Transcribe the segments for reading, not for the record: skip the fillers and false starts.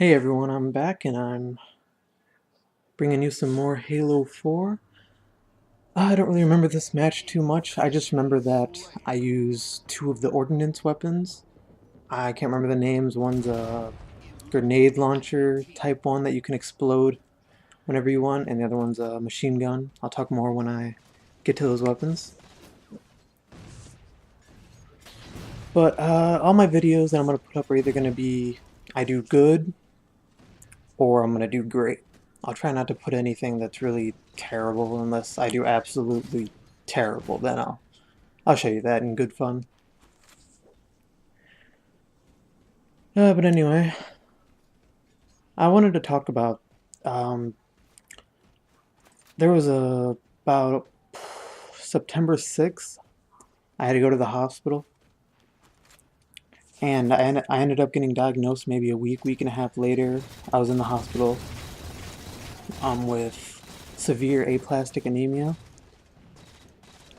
Hey everyone, I'm back and I'm bringing you some more Halo 4. I don't really remember this match too much. I just remember that I used two of the ordnance weapons. I can't remember the names. One's a grenade launcher type one that you can explode whenever you want, and the other one's a machine gun. I'll talk more when I get to those weapons. But all my videos that I'm going to put up are either going to be I do good or I'm going to do great. I'll try not to put anything that's really terrible unless I do absolutely terrible. Then I'll show you that in good fun. But anyway, I wanted to talk about um, there was about September 6th. I had to go to the hospital, and I ended up getting diagnosed maybe a week and a half later. I was in the hospital with severe aplastic anemia.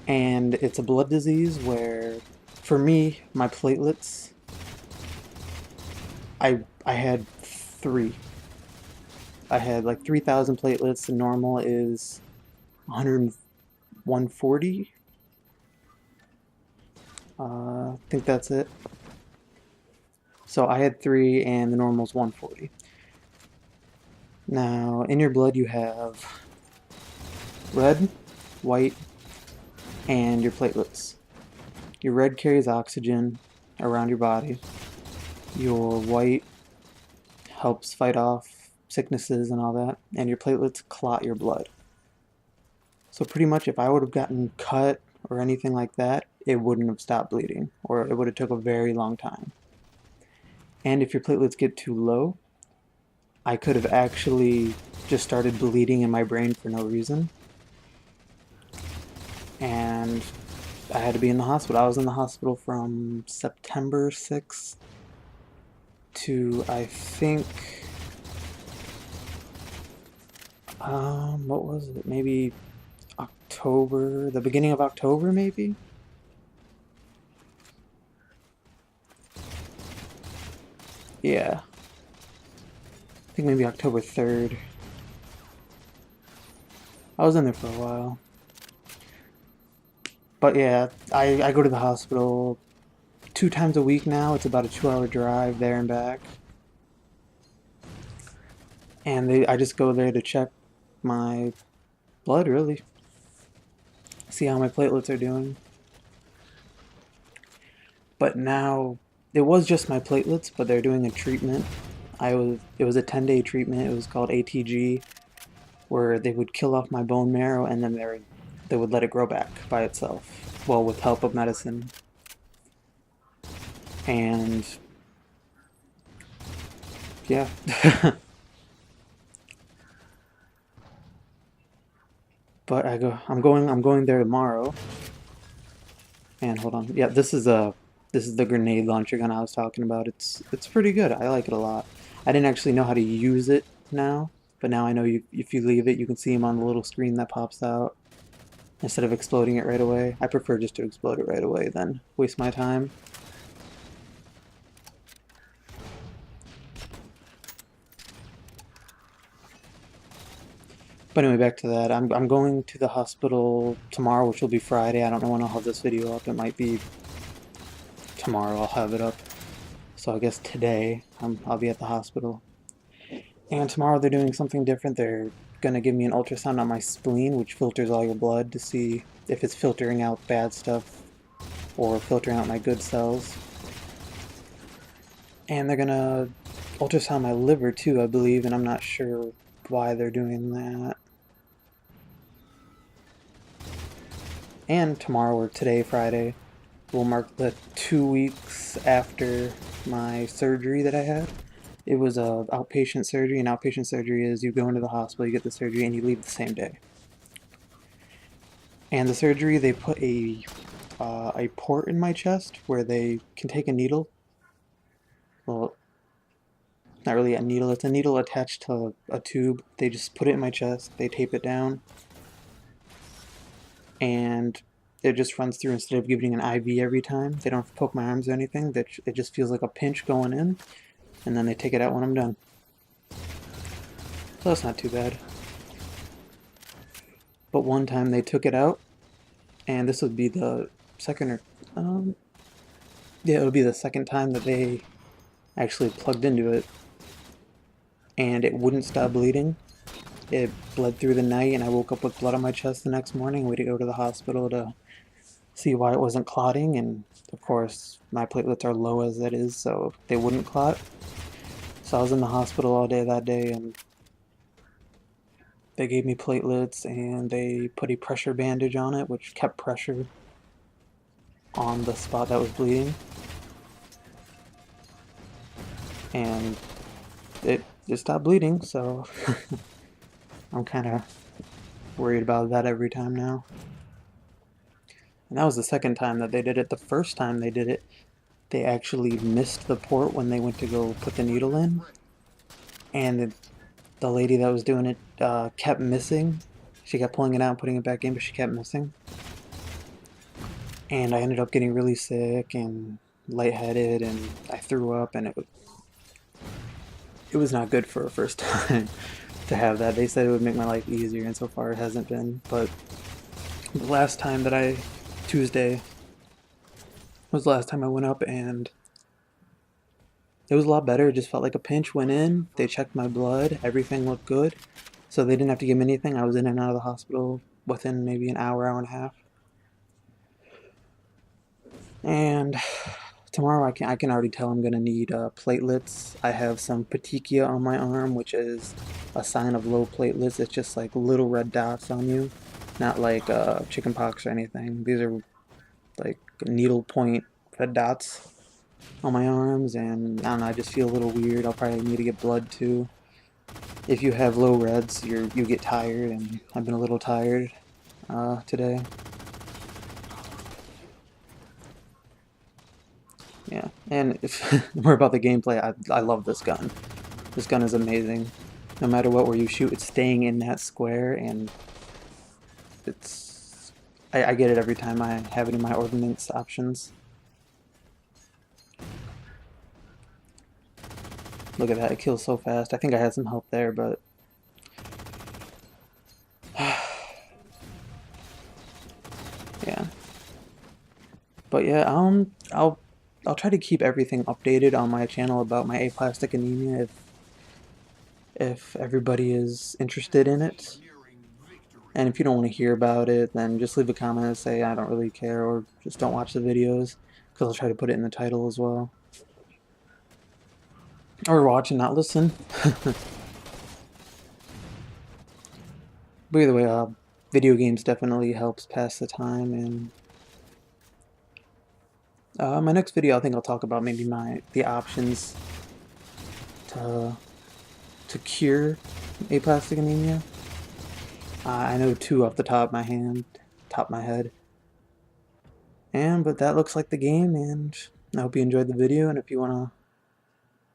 And it's a blood disease where, for me, my platelets, I had three. I had like 3,000 platelets. The normal is 100, 140. I think that's it. So I had three, and the normal is 140. Now, in your blood, you have red, white, and your platelets. Your red carries oxygen around your body. Your white helps fight off sicknesses and all that, and your platelets clot your blood. So pretty much if I would have gotten cut or anything like that, it wouldn't have stopped bleeding, or it would have took a very long time. And if your platelets get too low, I could have actually just started bleeding in my brain for no reason. And I had to be in the hospital. I was in the hospital from September 6th to, I think, what was it? Maybe October, the beginning of October, maybe? Yeah. I think maybe October 3rd. I was in there for a while. But yeah, I go to the hospital 2 times a week now. It's about a 2-hour drive there and back. And I just go there to check my blood, really. See how my platelets are doing. But now, it was just my platelets, but they're doing a treatment. It was a 10-day treatment. It was called ATG, where they would kill off my bone marrow and then they would let it grow back by itself, well, with help of medicine. And yeah. But I'm going there tomorrow. And hold on. Yeah, this is the grenade launcher gun I was talking about. It's pretty good. I like it a lot. I didn't actually know how to use it now, but now I know if you leave it, you can see him on the little screen that pops out instead of exploding it right away. I prefer just to explode it right away than waste my time. But anyway, back to that. I'm going to the hospital tomorrow, which will be Friday. I don't know when I'll have this video up. It might be tomorrow I'll have it up. So I guess today I'll be at the hospital. And tomorrow they're doing something different. They're going to give me an ultrasound on my spleen, which filters all your blood to see if it's filtering out bad stuff or filtering out my good cells. And they're going to ultrasound my liver too, I believe, and I'm not sure why they're doing that. And tomorrow, or today, Friday, will mark the 2 weeks after my surgery that I had. It was a outpatient surgery, and outpatient surgery is you go into the hospital, you get the surgery, and you leave the same day. And the surgery, they put a port in my chest where they can take a needle. Well, not really a needle, it's a needle attached to a tube. They just put it in my chest, they tape it down, and it just runs through instead of giving an IV every time. They don't have to poke my arms or anything. It just feels like a pinch going in, and then they take it out when I'm done. So that's not too bad. But one time they took it out, and this would be the second or yeah, it would be the second time that they actually plugged into it, and it wouldn't stop bleeding. It bled through the night, and I woke up with blood on my chest the next morning. We had to go to the hospital to see why it wasn't clotting, and of course my platelets are low as it is, so they wouldn't clot. So I was in the hospital all day that day, and they gave me platelets, and they put a pressure bandage on it, which kept pressure on the spot that was bleeding. And it just stopped bleeding, so I'm kind of worried about that every time now. And that was the second time that they did it. The first time they did it, they actually missed the port when they went to go put the needle in. And the lady that was doing it kept missing. She kept pulling it out and putting it back in, but she kept missing. And I ended up getting really sick and lightheaded, and I threw up, and it was not good for a first time to have that. They said it would make my life easier, and so far it hasn't been. But the last time that Tuesday was the last time I went up, and it was a lot better. It just felt like a pinch. Went in, they checked my blood, everything looked good. So they didn't have to give me anything. I was in and out of the hospital within maybe an hour, hour and a half. And tomorrow I can already tell I'm going to need platelets. I have some petechia on my arm, which is a sign of low platelets. It's just like little red dots on you, not like chickenpox or anything. These are like needle point red dots on my arms, and I don't know, I just feel a little weird. I'll probably need to get blood too. If you have low reds, you get tired, and I've been a little tired today. Yeah, and if more about the gameplay, I love this gun. This gun is amazing. No matter what where you shoot, it's staying in that square, and it's... I get it every time I have it in my ordnance options. Look at that, it kills so fast. I think I had some help there, but... yeah. But yeah, I'll try to keep everything updated on my channel about my aplastic anemia if everybody is interested in it. And if you don't want to hear about it, then just leave a comment and say I don't really care, or just don't watch the videos, because I'll try to put it in the title as well. Or watch and not listen. But either way, video games definitely helps pass the time, and my next video I think I'll talk about maybe the options to cure aplastic anemia. I know two off the top of my head. But that looks like the game, and I hope you enjoyed the video, and if you want to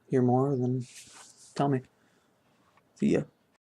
hear more, then tell me. See ya.